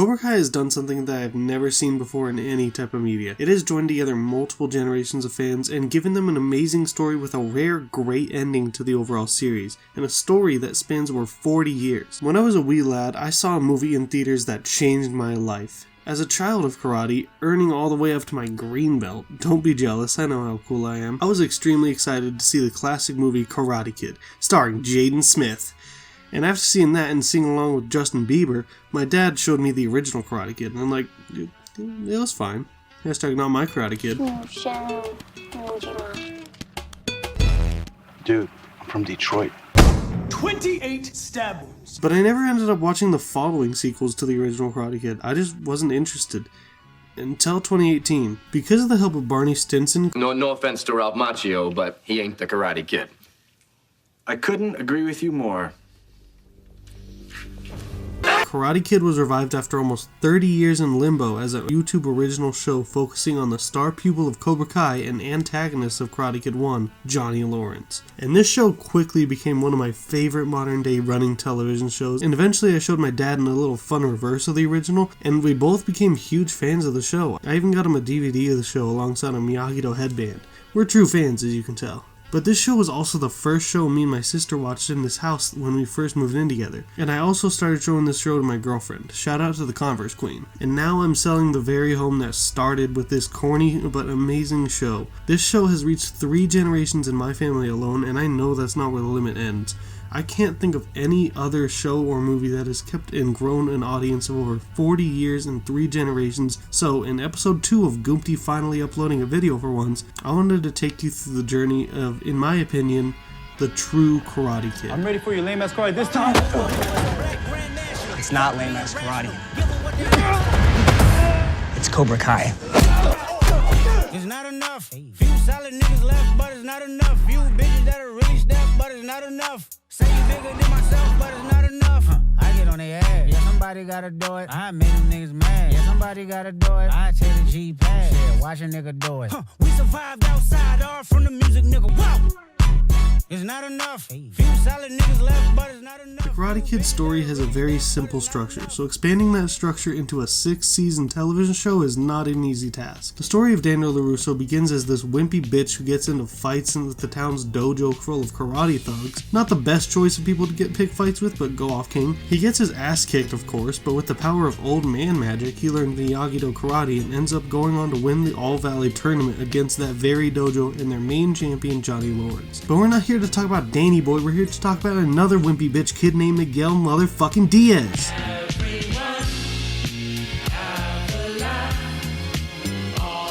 Cobra Kai has done something that I've never seen before in any type of media. It has joined together multiple generations of fans and given them an amazing story with a rare, great ending to the overall series, and a story that spans over 40 years. When I was a wee lad, I saw a movie in theaters that changed my life. As a child of karate, earning all the way up to my green belt, don't be jealous, I know how cool I am, I was extremely excited to see the classic movie Karate Kid, starring Jaden Smith. And after seeing that and singing along with Justin Bieber, my dad showed me the original Karate Kid, and I'm like, it was fine. Hashtag not my Karate Kid. Dude, I'm from Detroit. 28 stab wounds. But I never ended up watching the following sequels to the original Karate Kid. I just wasn't interested. Until 2018. Because of the help of Barney Stinson... No offense to Ralph Macchio, but he ain't the Karate Kid. I couldn't agree with you more. Karate Kid was revived after almost 30 years in limbo as a YouTube original show focusing on the star pupil of Cobra Kai and antagonist of Karate Kid 1, Johnny Lawrence. And this show quickly became one of my favorite modern day running television shows, and eventually I showed my dad in a little fun reverse of the original, and we both became huge fans of the show. I even got him a DVD of the show alongside a Miyagi-Do headband. We're true fans, as you can tell. But this show was also the first show me and my sister watched in this house when we first moved in together. And I also started showing this show to my girlfriend. Shout out to the Converse Queen. And now I'm selling the very home that started with this corny but amazing show. This show has reached 3 generations in my family alone, and I know that's not where the limit ends. I can't think of any other show or movie that has kept and grown an audience of over 40 years and 3 generations, so in episode 2 of Goompty finally uploading a video for once, I wanted to take you through the journey of, in my opinion, the true Karate Kid. I'm ready for your lame ass karate this time. It's not lame ass karate. It's Cobra Kai. It's not enough. Few solid niggas left, but it's not enough. Few bitches that'll really step, but it's not enough. Say you bigger than myself, but it's not enough. I get on their ass. Yeah, somebody gotta do it. I made them niggas mad. Yeah, somebody gotta do it. I take the G-Pad. Yeah, watch a nigga do it. We survived outside, all from the music, nigga. Wow! It's not enough. Few solid niggas left, but it's not enough. The Karate Kid story has a very simple structure, so expanding that structure into a 6-season television show is not an easy task. The story of Daniel LaRusso begins as this wimpy bitch who gets into fights with the town's dojo full of karate thugs. Not the best choice of people to pick fights with, but go off king. He gets his ass kicked, of course, but with the power of old man magic, he learned Miyagi-Do karate and ends up going on to win the All Valley tournament against that very dojo and their main champion, Johnny Lawrence. But we're not here to talk about Danny Boy, we're here to talk about another wimpy bitch kid named Miguel motherfucking Diaz.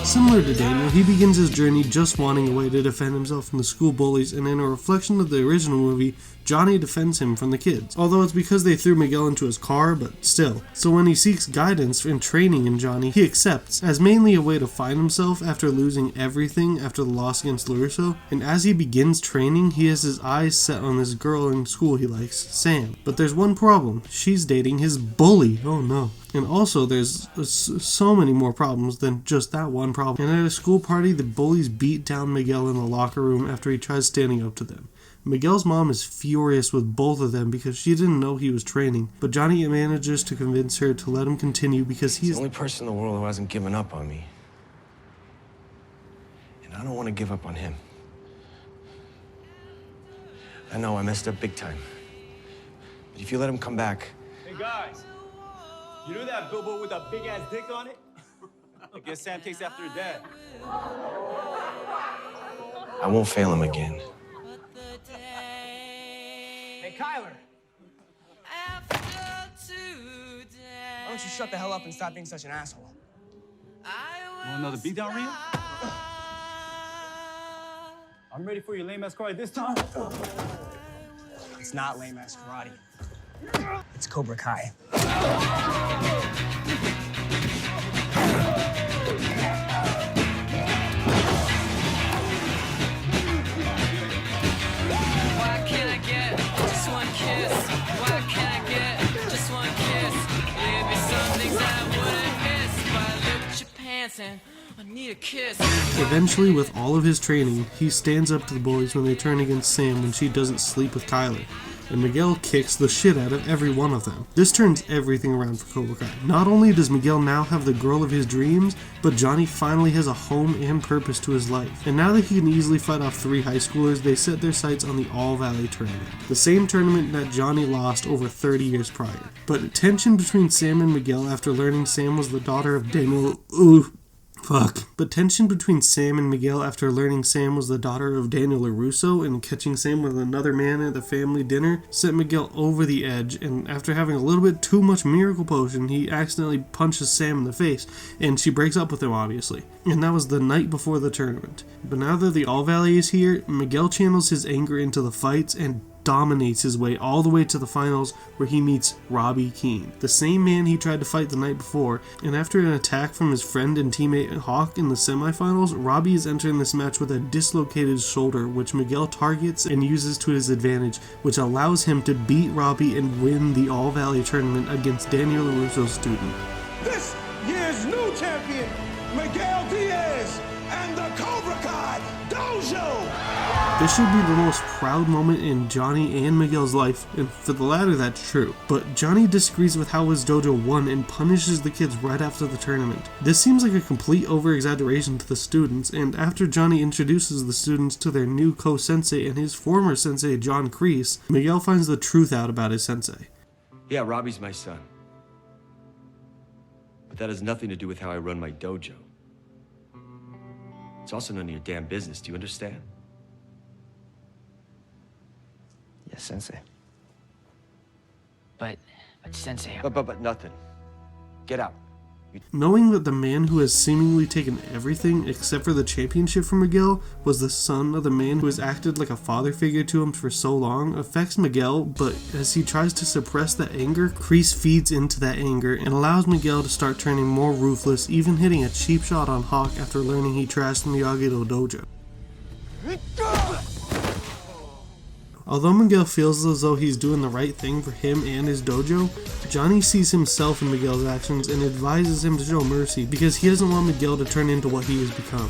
Similar to Daniel, he begins his journey just wanting a way to defend himself from the school bullies, and in a reflection of the original movie, Johnny defends him from the kids. Although it's because they threw Miguel into his car, but still. So when he seeks guidance and training in Johnny, he accepts, as mainly a way to find himself after losing everything after the loss against LaRusso. And as he begins training, he has his eyes set on this girl in school he likes, Sam. But there's one problem, she's dating his bully. Oh no. And also, there's so many more problems than just that one problem. And at a school party, the bullies beat down Miguel in the locker room after he tries standing up to them. Miguel's mom is furious with both of them because she didn't know he was training, but Johnny manages to convince her to let him continue because he's the only person in the world who hasn't given up on me. And I don't want to give up on him. I know I messed up big time. But if you let him come back... Hey guys, you know that billboard with that big ass dick on it? I guess Sam takes after her dad. I won't fail him again. Hey, Kyler. Why don't you shut the hell up and stop being such an asshole? Want another beatdown, Rhea? I'm ready for your lame ass karate this time. It's not lame ass karate. It's Cobra Kai. Eventually, with all of his training, he stands up to the bullies when they turn against Sam when she doesn't sleep with Kyler. and Miguel kicks the shit out of every one of them. This turns everything around for Cobra Kai. Not only does Miguel now have the girl of his dreams, but Johnny finally has a home and purpose to his life. And now that he can easily fight off 3 high schoolers, they set their sights on the All-Valley tournament. The same tournament that Johnny lost over 30 years prior. But tension between Sam and Miguel after learning Sam was the daughter of Daniel... But tension between Sam and Miguel after learning Sam was the daughter of Daniel LaRusso and catching Sam with another man at the family dinner sent Miguel over the edge, and after having a little bit too much miracle potion, he accidentally punches Sam in the face, and she breaks up with him, obviously. And that was the night before the tournament. But now that the All-Valley is here, Miguel channels his anger into the fights and dominates his way all the way to the finals, where he meets Robbie Keane, the same man he tried to fight the night before. And after an attack from his friend and teammate Hawk in the semifinals, Robbie is entering this match with a dislocated shoulder, which Miguel targets and uses to his advantage, which allows him to beat Robbie and win the All-Valley tournament against Daniel LaRusso's student. This year's new champion, Miguel Diaz, and the Cobra Kai Dojo! This should be the most proud moment in Johnny and Miguel's life, and for the latter that's true. But Johnny disagrees with how his dojo won and punishes the kids right after the tournament. This seems like a complete over-exaggeration to the students, and after Johnny introduces the students to their new co-sensei and his former sensei John Kreese, Miguel finds the truth out about his sensei. Yeah, Robbie's my son. But that has nothing to do with how I run my dojo. It's also none of your damn business, do you understand? Yes, Sensei. But Sensei... But nothing. Get out. Knowing that the man who has seemingly taken everything except for the championship from Miguel was the son of the man who has acted like a father figure to him for so long affects Miguel, but as he tries to suppress that anger, Kreese feeds into that anger and allows Miguel to start turning more ruthless, even hitting a cheap shot on Hawk after learning he trashed Miyagi-Do dojo. Although Miguel feels as though he's doing the right thing for him and his dojo, Johnny sees himself in Miguel's actions and advises him to show mercy because he doesn't want Miguel to turn into what he has become.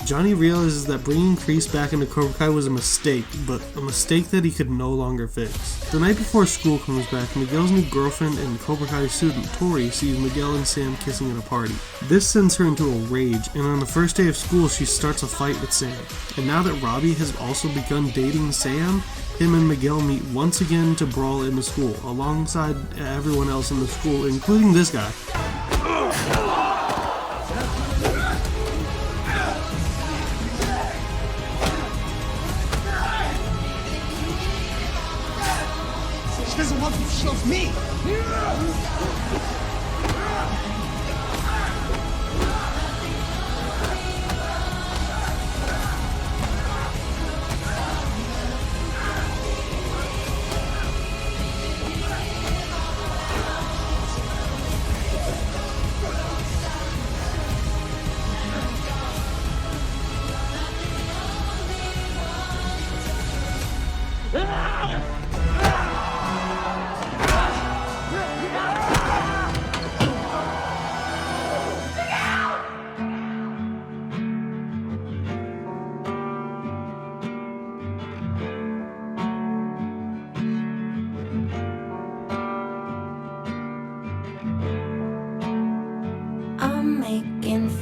Johnny realizes that bringing Kreese back into Cobra Kai was a mistake, but a mistake that he could no longer fix. The night before school comes back, Miguel's new girlfriend and Cobra Kai student, Tori, sees Miguel and Sam kissing at a party. This sends her into a rage, and on the first day of school she starts a fight with Sam. And now that Robbie has also begun dating Sam, him and Miguel meet once again to brawl in the school, alongside everyone else in the school, including this guy. She doesn't want you, she loves me!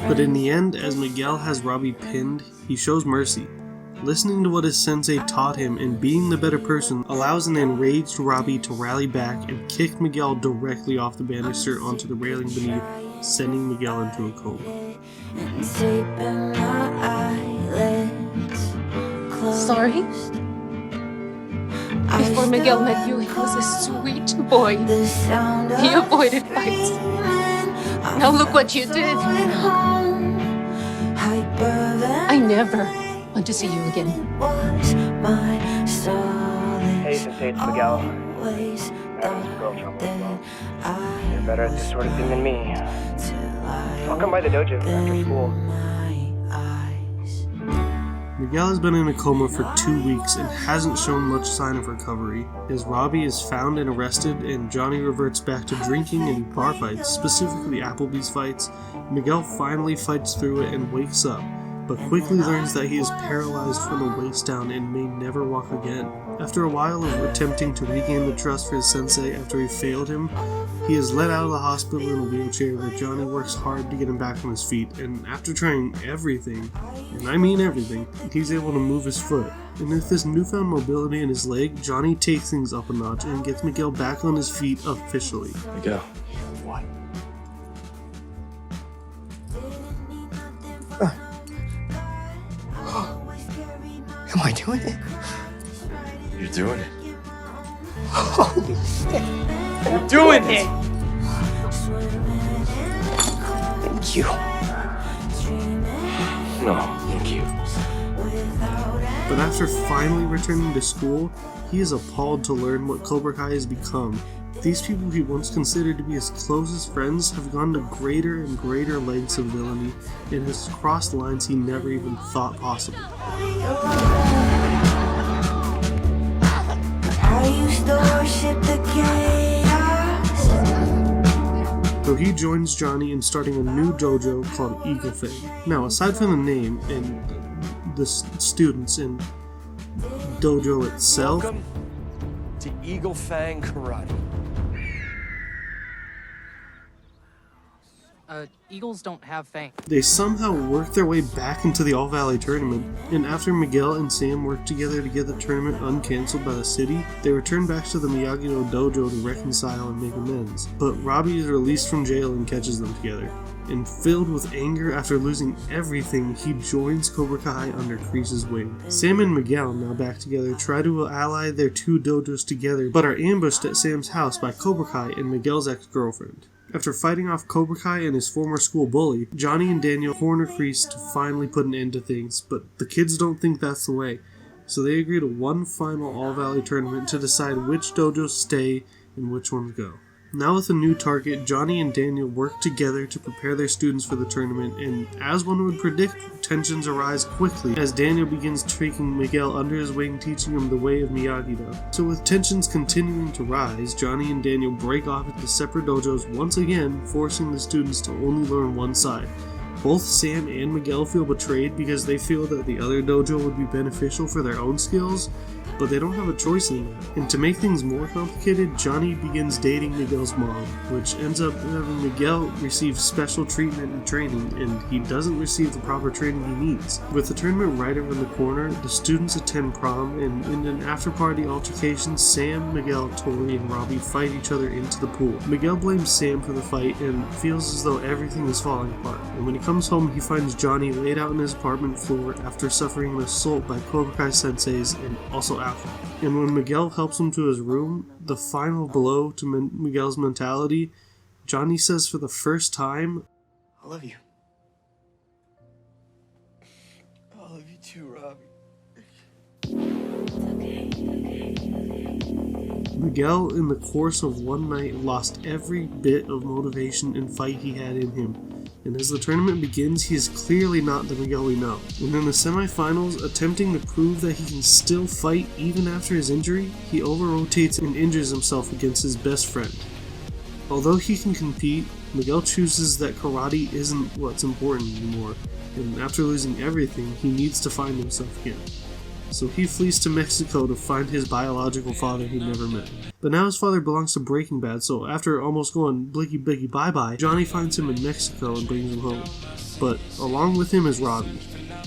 But in the end, as Miguel has Robbie pinned, he shows mercy. Listening to what his sensei taught him and being the better person allows an enraged Robbie to rally back and kick Miguel directly off the banister onto the railing beneath, sending Miguel into a coma. Sorry? Before Miguel met you, he was a sweet boy. He avoided fights. Now look what you did. I never want to see you again. Hey, Sensei, it's Miguel. Adam's girl trouble as well. You're better at this sort of thing than me. I'll come by the dojo after school. Miguel has been in a coma for 2 weeks and hasn't shown much sign of recovery, as Robbie is found and arrested and Johnny reverts back to drinking and bar fights, specifically Applebee's fights. Miguel finally fights through it and wakes up, but quickly learns that he is paralyzed from the waist down and may never walk again. After a while of attempting to regain the trust for his sensei after he failed him, he is let out of the hospital in a wheelchair where Johnny works hard to get him back on his feet, and after trying everything, and I mean everything, he's able to move his foot. And with this newfound mobility in his leg, Johnny takes things up a notch and gets Miguel back on his feet officially. Miguel. What? Am I doing it? You're doing it. Holy shit. You're doing it! Thank you. No, thank you. But after finally returning to school, he is appalled to learn what Cobra Kai has become. These people he once considered to be his closest friends have gone to greater and greater lengths of villainy and has crossed lines he never even thought possible. So he joins Johnny in starting a new dojo called Kflay. Now, aside from the name and the students and dojo itself, Welcome to Eagle Fang Karate. Eagles don't have fangs. they somehow work their way back into the All Valley tournament, and after Miguel and Sam work together to get the tournament uncancelled by the city, they return back to the Miyagi-Do dojo to reconcile and make amends. But Robbie is released from jail and catches them together. And filled with anger after losing everything, he joins Cobra Kai under Kreese's wing. Sam and Miguel, now back together, try to ally their two dojos together, but are ambushed at Sam's house by Cobra Kai and Miguel's ex-girlfriend. After fighting off Cobra Kai and his former school bully, Johnny and Daniel corner Kreese to finally put an end to things, but the kids don't think that's the way, so they agree to one final All-Valley tournament to decide which dojos stay and which ones go. Now with a new target, Johnny and Daniel work together to prepare their students for the tournament, and as one would predict, tensions arise quickly as Daniel begins taking Miguel under his wing, teaching him the way of Miyagi-Do. So with tensions continuing to rise, Johnny and Daniel break off into separate dojos once again, forcing the students to only learn one side. Both Sam and Miguel feel betrayed because they feel that the other dojo would be beneficial for their own skills, but they don't have a choice in that. And to make things more complicated, Johnny begins dating Miguel's mom, which ends up having Miguel receive special treatment and training, and he doesn't receive the proper training he needs. With the tournament right around the corner, the students attend prom, and in an after-party altercation, Sam, Miguel, Tori, and Robbie fight each other into the pool. Miguel blames Sam for the fight and feels as though everything is falling apart, and when he comes home, he finds Johnny laid out on his apartment floor after suffering an assault by Cobra Kai senseis and also alcohol. And when Miguel helps him to his room, the final blow to Miguel's mentality, Johnny says for the first time, I love you. I love you too, Robbie. Miguel, in the course of one night, lost every bit of motivation and fight he had in him. And as the tournament begins, he is clearly not the Miguel we know. And in the semifinals, attempting to prove that he can still fight even after his injury, he over-rotates and injures himself against his best friend. Although he can compete, Miguel chooses that karate isn't what's important anymore, and after losing everything, he needs to find himself again. So he flees to Mexico to find his biological father he never met. But now his father belongs to Breaking Bad, so after almost going blicky blicky bye bye, Johnny finds him in Mexico and brings him home. But along with him is Robbie.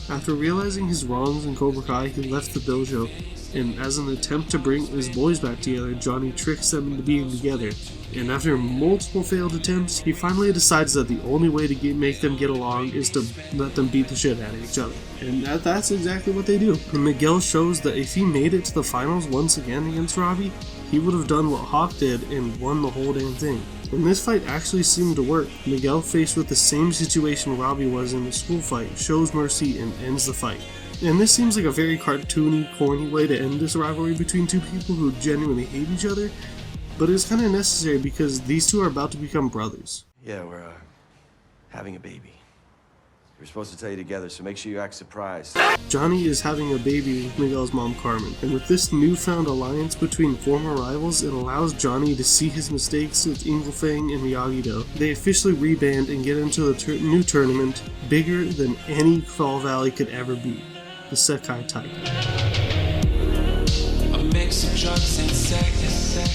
After realizing his wrongs in Cobra Kai, he left the dojo, and as an attempt to bring his boys back together, Johnny tricks them into being together. And after multiple failed attempts, he finally decides that the only way to make them get along is to let them beat the shit out of each other. And that's exactly what they do. And Miguel shows that if he made it to the finals once again against Robbie, he would have done what Hawk did and won the whole damn thing. And this fight actually seemed to work. Miguel, faced with the same situation Robbie was in the school fight, shows mercy and ends the fight. And this seems like a very cartoony, corny way to end this rivalry between two people who genuinely hate each other, but it's kind of necessary because these two are about to become brothers. Yeah, we're having a baby. We're supposed to tell you together, so make sure you act surprised. Johnny is having a baby with Miguel's mom, Carmen, and with this newfound alliance between former rivals, it allows Johnny to see his mistakes with Kflay and Miyagi-Do. They officially reband and get into the new tournament, bigger than any Fall Valley could ever be, the Sekai Taikai.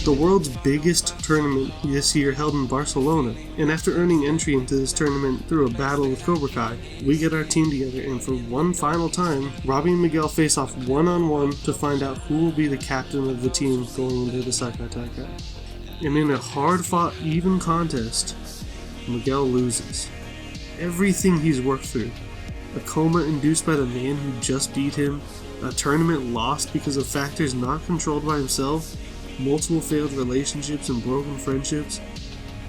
The world's biggest tournament this year held in Barcelona, and after earning entry into this tournament through a battle with Cobra Kai, we get our team together and for one final time, Robbie and Miguel face off one-on-one to find out who will be the captain of the team going into the Sekai Taikai. And in a hard-fought, even contest, Miguel loses. Everything he's worked through, a coma induced by the man who just beat him, a tournament lost because of factors not controlled by himself, multiple failed relationships and broken friendships,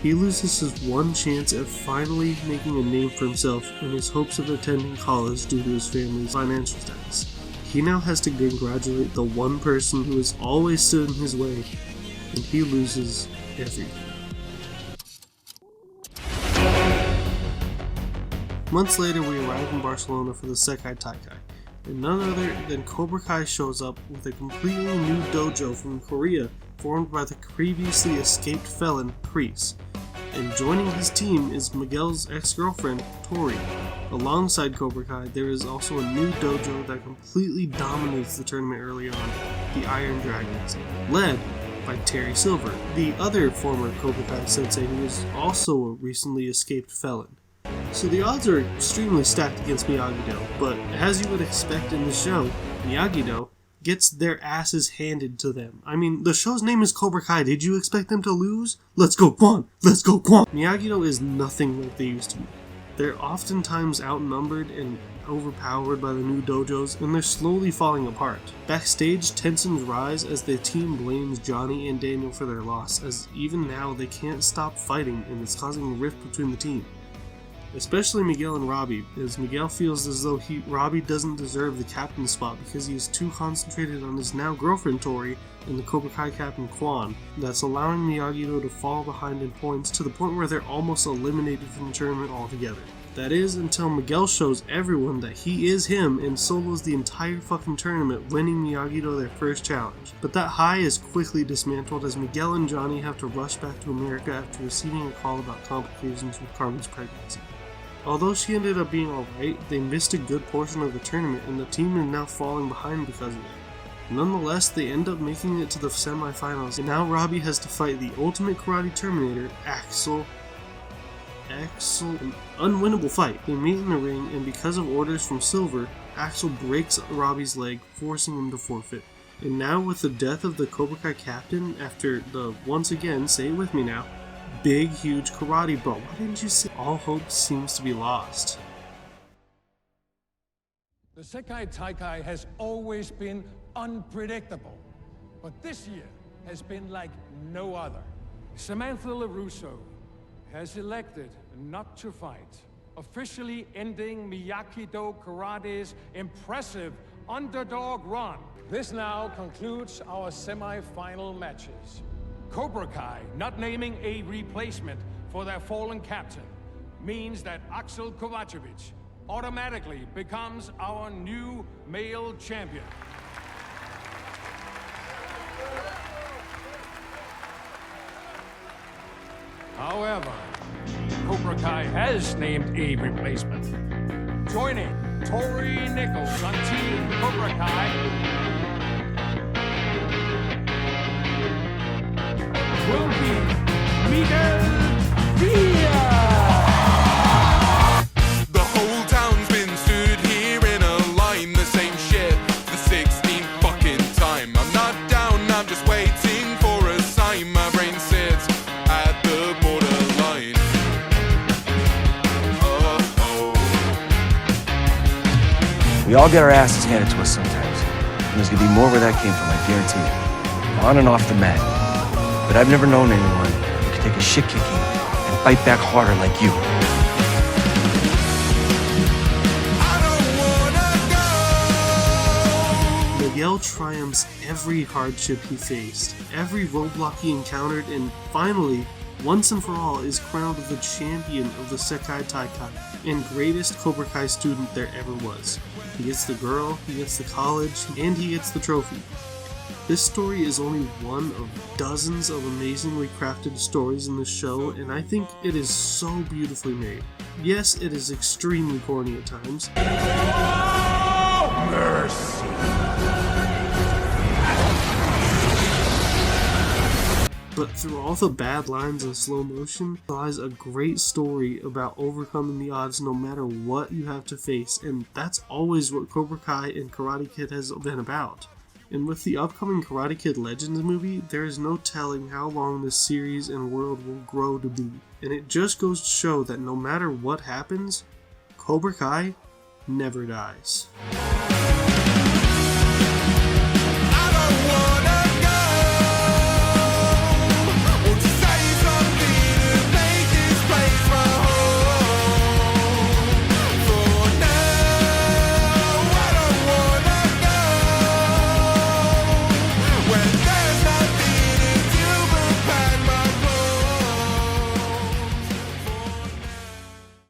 he loses his one chance at finally making a name for himself in his hopes of attending college due to his family's financial status. He now has to congratulate the one person who has always stood in his way, and he loses everything. Months later, we arrive in Barcelona for the Sekai Taikai, and none other than Cobra Kai shows up with a completely new dojo from Korea formed by the previously escaped felon Kreese. And joining his team is Miguel's ex-girlfriend, Tori. Alongside Cobra Kai, there is also a new dojo that completely dominates the tournament early on, the Iron Dragons, led by Terry Silver, the other former Cobra Kai sensei who is also a recently escaped felon. So the odds are extremely stacked against Miyagi-Do, but as you would expect in the show, Miyagi-Do gets their asses handed to them. I mean, the show's name is Cobra Kai. Did you expect them to lose? Let's go Quan! Let's go Quan! Miyagi-Do is nothing like they used to be. They're oftentimes outnumbered and overpowered by the new dojos, and they're slowly falling apart. Backstage, tensions rise as the team blames Johnny and Daniel for their loss, as even now they can't stop fighting and it's causing a rift between the team. Especially Miguel and Robbie, as Miguel feels as though Robbie doesn't deserve the captain spot because he is too concentrated on his now girlfriend Tori and the Cobra Kai captain Quan, that's allowing Miyagi-Do to fall behind in points to the point where they're almost eliminated from the tournament altogether. That is until Miguel shows everyone that he is him and solos the entire fucking tournament, winning Miyagi-Do their first challenge. But that high is quickly dismantled as Miguel and Johnny have to rush back to America after receiving a call about complications with Carmen's pregnancy. Although she ended up being alright, they missed a good portion of the tournament and the team is now falling behind because of it. Nonetheless, they end up making it to the semifinals, and now Robbie has to fight the Ultimate Karate Terminator, Axel, an unwinnable fight. They meet in the ring, and because of orders from Silver, Axel breaks Robbie's leg, forcing him to forfeit. And now with the death of the Cobra Kai captain, after the, once again, say it with me now, big, huge karate brawl. Why didn't you say all hope seems to be lost? The Sekai Taikai has always been unpredictable, but this year has been like no other. Samantha LaRusso has elected not to fight, officially ending Miyagi-Do Karate's impressive underdog run. This now concludes our semi-final matches. Cobra Kai not naming a replacement for their fallen captain means that Axel Kovacevic automatically becomes our new male champion. However, Cobra Kai has named a replacement. Joining Tori Nichols on Team Cobra Kai will be Miguel Diaz! The whole town's been stood here in a line, the same shit, the 16th fucking time. I'm not down, I'm just waiting for a sign. My brain sits at the borderline. We all get our asses handed to us sometimes, and there's gonna be more where that came from, I guarantee you. On and off the mat. But I've never known anyone who could take a shit kicking and fight back harder like you. Miguel triumphs every hardship he faced, every roadblock he encountered, and finally, once and for all is crowned the champion of the Sekai Taikai and greatest Cobra Kai student there ever was. He gets the girl, he gets the college, and he gets the trophy. This story is only one of dozens of amazingly crafted stories in this show, and I think it is so beautifully made. Yes, it is extremely corny at times. Mercy. But through all the bad lines and slow motion lies a great story about overcoming the odds no matter what you have to face, and that's always what Cobra Kai and Karate Kid has been about. And with the upcoming Karate Kid Legends movie, there is no telling how long this series and world will grow to be. And it just goes to show that no matter what happens, Cobra Kai never dies.